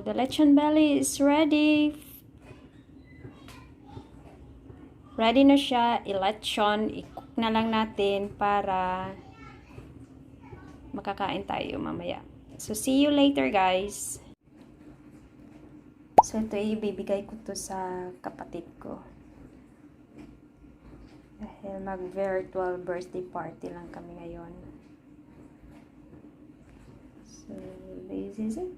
the lechon belly is ready. Ready na siya. I-lechon. I-cook na lang natin para makakain tayo mamaya. So, see you later, guys. So, ito ibibigay ko to sa kapatid ko. Dahil mag-virtual birthday party lang kami ngayon. So, this is it.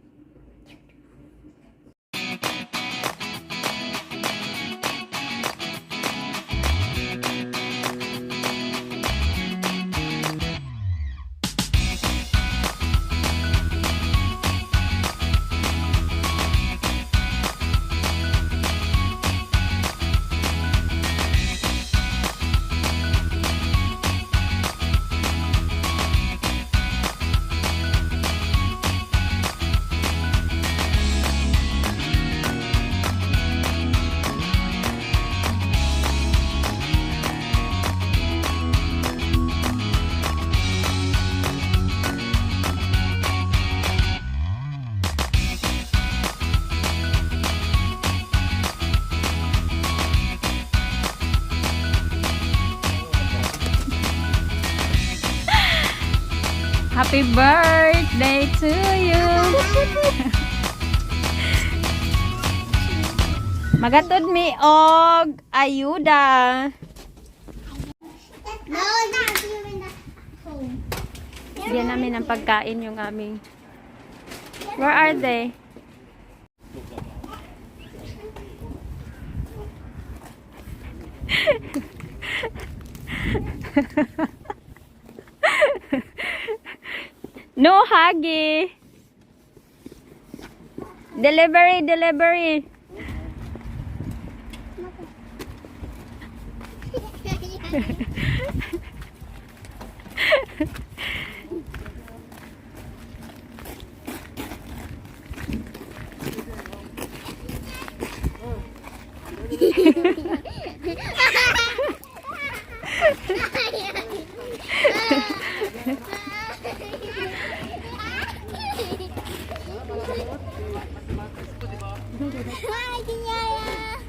Happy birthday to you! Magatod mi og ayuda. No, not here in the home. Diyan namin ang pagkain yung aming. Where are they? No huggy. Delivery, delivery.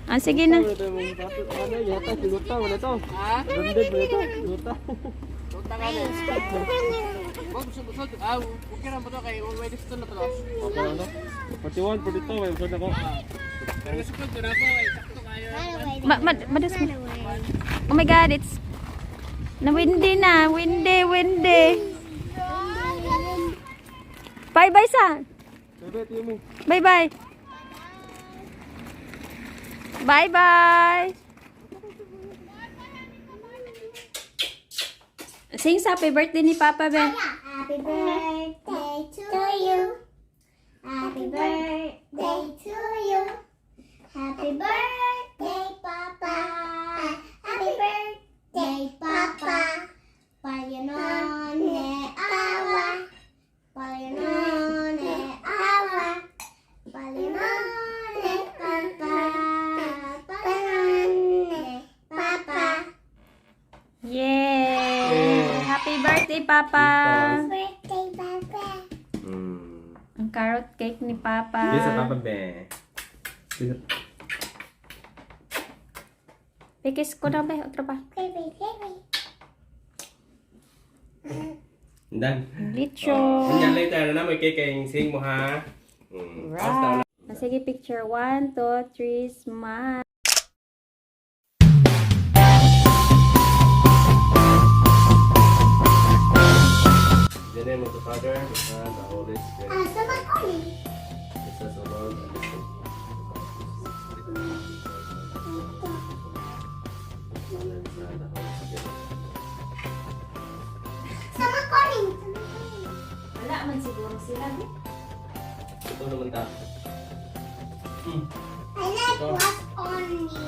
Ah, sige na. Madas mo. Oh my God, it's na windy na. Windy, windy. Bye-bye, sa. Bye-bye. Bye-bye. Sing happy birthday ni Papa, be. Happy birthday to you. Happy birthday to you. Happy birthday, Papa. Happy birthday, Papa. Palinone awa. Palinone awa. Palinone Papa. Palinone Papa. Yay! Happy birthday, Papa. Birthday, Papa. Ang carrot cake ni Papa. Bisa Papa be. Pikis ko na ba? Otro pa. Baby, baby. Dan. Lechon. Anh later na may kay sing mo ha. Right. Sige, picture. 1, 2, 3, smile. The name of the Father, the Son, the Holy Spirit. Sama kami. Jesus alone. Sama kami. Wala man siguro sila. Ito naman ta. I like what's on me.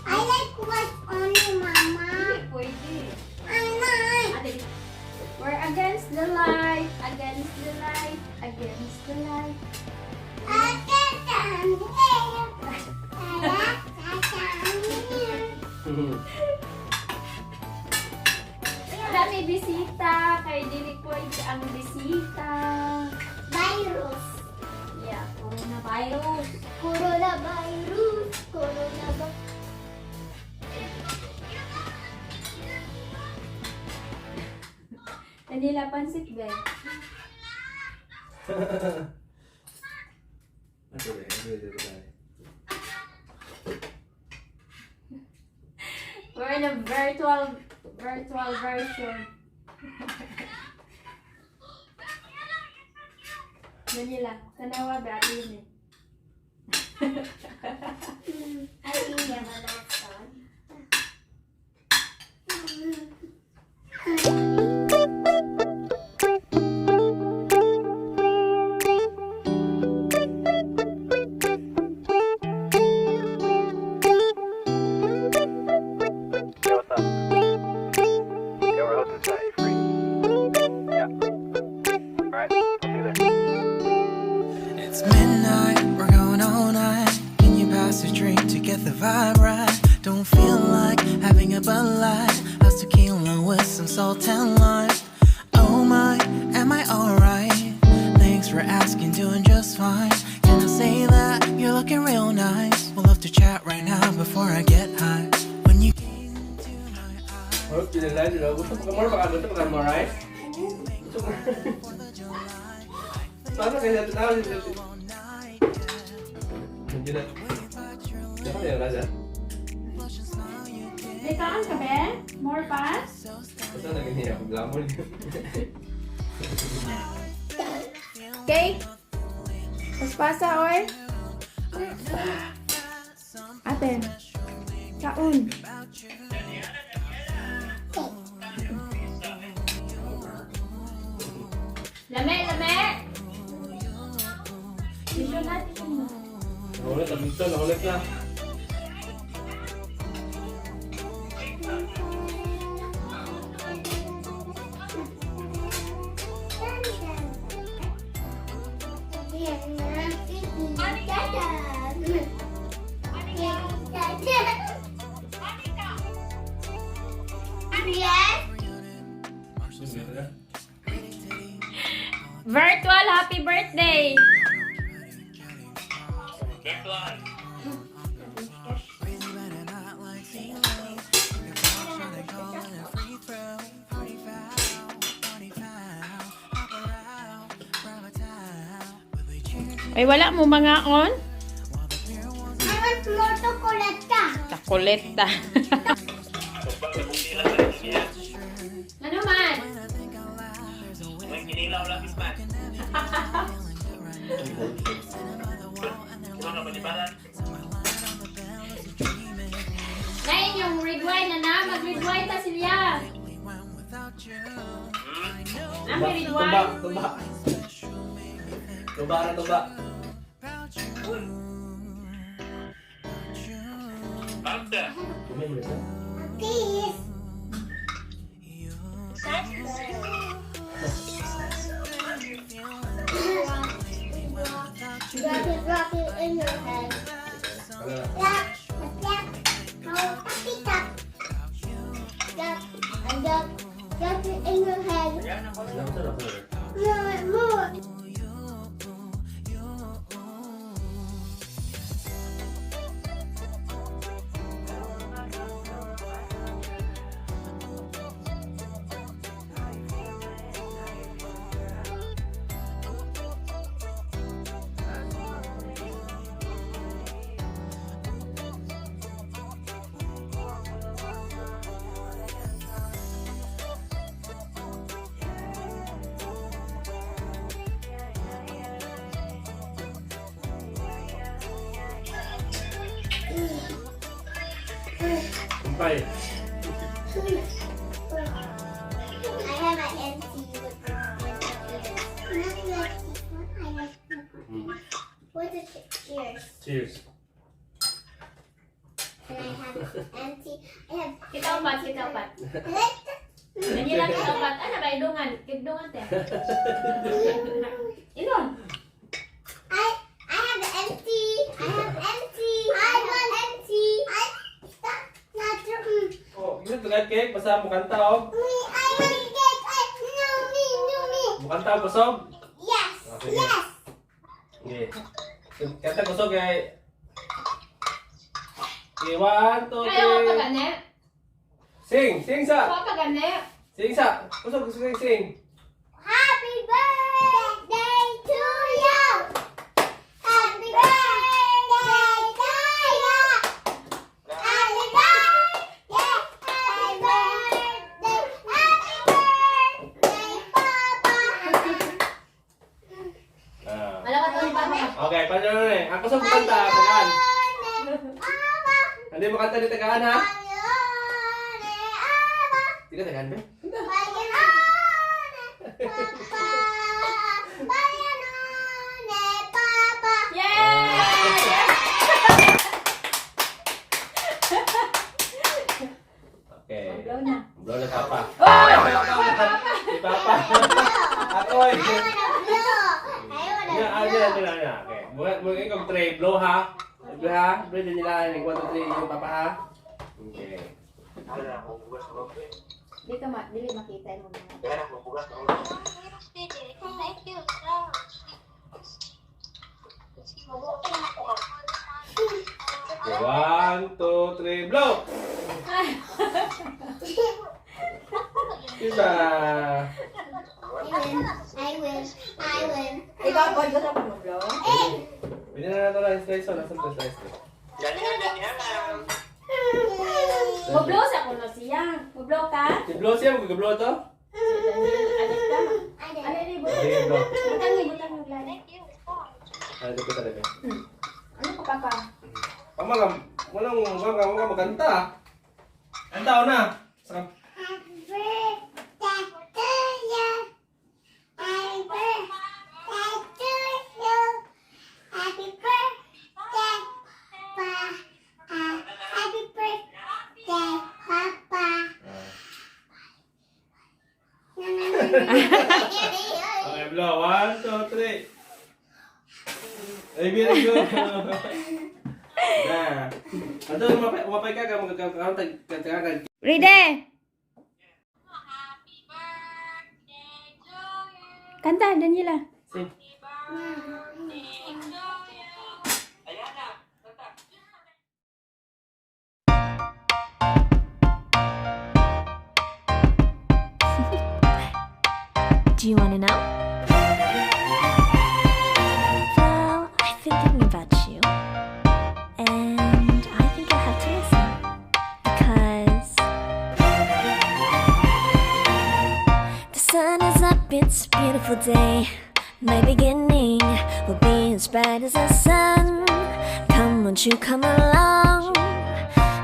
I like what's on me, Mama. Pwede. I like. Ate, we're against the light. Against the light. Against the light. I get down here. I like down here. Dami bisita. Kay dili pwede ang bisita. Virus. Yeah, coronavirus. Coronavirus. Coronavirus. Kanila pansit ba? Ito rin. We're in a virtual version. Manila, tanawa ba ito yun eh? I think you have a mask on. Yo, what's up? Yeah, we're hosting tonight. You free? Yeah. Alright, I'll see you there. It's midnight, we're going all night. Can you pass a drink to get the vibe right? Don't feel like having a Bud Light. How's tequila with some salt and lime? Oh my, am I alright? Thanks for asking, doing just fine. Can I say that you're looking real nice? We'll love to chat right now before I get high. When you gaze into my eyes. Oh, pinilan nila. Gusto mo ka more? Baka gusto mo ka more rice? Gusto mo? Paano kayo natin ako? Hindi na. Hindi ka nila dyan? May kaan ka be? More pass? Basta nag-iniyak. Glamon. Cake? Paspasa or? Ate. Kaun. Lame, lame! Tissue na, tissue na. Nakulit na dito. Nakulit na. Virtual happy birthday! Ay, wala mo mga on? I want more chocolate. Takoleta. Ano man? Ngayon yung rewind na mag-rewind ta sila. May rewind. Tuba. Tuba na tuba. Please. Drop it in your head. Clap, clap. Oh, papi tap. Clap, and drop it in your head. More, more. Kumpay. I have an empty with what is it? Cheers. Cheers. And I have empty. I have Kitaupat, kitaupat. Let Nanila kitaupat. Ano ba? Idungan. Kigdungan te. Inon. I have empty. I have empty. I want empty. I stop. Not Oh, yun ito na cake. Basta mukanta o. me. I want cake. No me. Mukanta o busog. Yes. Okay. Yes. Okay. Kanta kusog kay. Okay, 1, 2, 3. Sing sa. Sing sa. Kusog sing. Happy birthday to you. Happy birthday to you. Happy birthday. Happy birthday. Happy birthday, Papa. Okay, paano na eh? Ang kusog kanta, tagaan. Mama. Hindi mo kanta ni tagaan ha? Bayone, Ama. Hindi ka tagaan ba? Bayone, Papa. Bayone, Papa. Okay. Blow na. Blow na papa. Si papa. Ako eh. Ya. Okay. Muna ikong tray. Blow ha. Blow ha. Blow din nila. 1, 2, 3 yung papa ha. Okay. Dili makita mo na. Okay, 1, 2, 3, blow! Diba? I win. Ikaw po, gusto mo mag-blow? Pwede na natin lang slice. Nasaan ito slice ko? Mag-blow siya kung na siya. Mag-blow ka? I-blow siya? Mag-blow ito? Adik ka. Ano rin, Sige, blow. butang yung lari. Ano ito talaga? Ano ka, Papa? Walang magkanta. Ang tao na. Saka. Happy birthday to you. Happy birthday to you. Happy birthday, Papa. Happy birthday, Papa. Okay, blow. 1, 2, 3. Ay, very good. Nah. Ato, umapay ka. Magkakantag. Ready? Kanta, Daniela. Sing. Do you want to know? Well, I've been thinking about you. And I think you'll have to listen. Because the sun is up, it's a beautiful day. My beginning will be as bright as the sun. Come, won't you come along?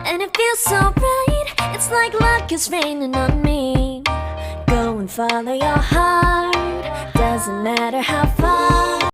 And it feels so bright, it's like luck is raining on me. Go and follow your heart, doesn't matter how far.